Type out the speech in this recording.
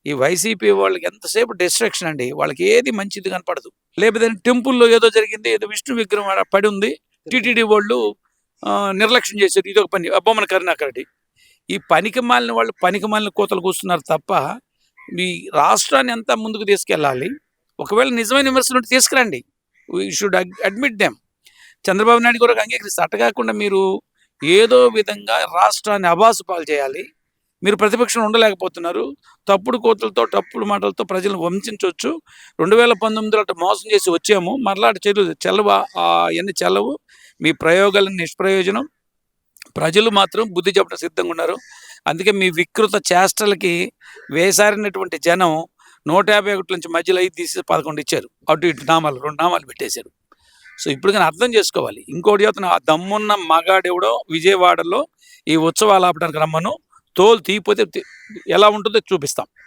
ఈ వైసీపీ వాళ్ళకి ఎంతసేపు డిస్ట్రాక్షన్ అండి. వాళ్ళకి ఏది మంచిది కనపడదు. లేకపోతే టెంపుల్‌లో ఏదో జరిగింది. ఏదో విష్ణు విగ్రహం ఆడ పడి ఉంది. టీటీడీ వాళ్ళు నిర్లక్ష్యం చేశారు. ఇదొక పని. బొమ్మన కరుణాకర్ రెడ్డి. ఈ పనికిమాలిన వాళ్ళు పనికిమాలిన కూతలు కూస్తున్నారు తప్ప, మీ రాష్ట్రాన్ని ఎంత ముందుకు తీసుకెళ్ళాలి. ఒకవేళ నిజమైన విమర్శలు ఉంటే తీసుకురండి. We should admit them. Chandrababu Naidu కూడా అంగీకరిస్తారు. అట్ట కాకుండా మీరు ఏదో విధంగా రాష్ట్రాన్ని అబాసుపాలు చేయాలి. మీరు ప్రతిపక్షం ఉండలేకపోతున్నారు. తప్పుడు కూతలతో, తప్పుడు మాటలతో ప్రజలను వంచించొచ్చు. 2019లో అట్ట మోసం చేసి వచ్చాము. మరలా అటు చెల్లవు, అయన్నీ చెల్లవు. మీ ప్రయోగాలన్నీ నిష్ప్రయోజనం. ప్రజలు మాత్రం బుద్ధి చెప్పడం సిద్ధంగా ఉన్నారు. అందుకే మీ వికృత చేష్టలకి వేసారినటువంటి జనం 151 నుంచి మధ్యలో 5 తీసి 11 ఇచ్చారు. అటు ఇటు నామాలు 2 నామాలు పెట్టేశారు. సో ఇప్పుడు కానీ అర్థం చేసుకోవాలి. ఇంకోటి చెప్తున్నా, ఆ దమ్మున్న మగాడెవడో విజయవాడలో ఈ ఉత్సవాలు ఆపడానికి రమ్మను. తోలు తీయపోతే ఎలా ఉంటుందో చూపిస్తాం.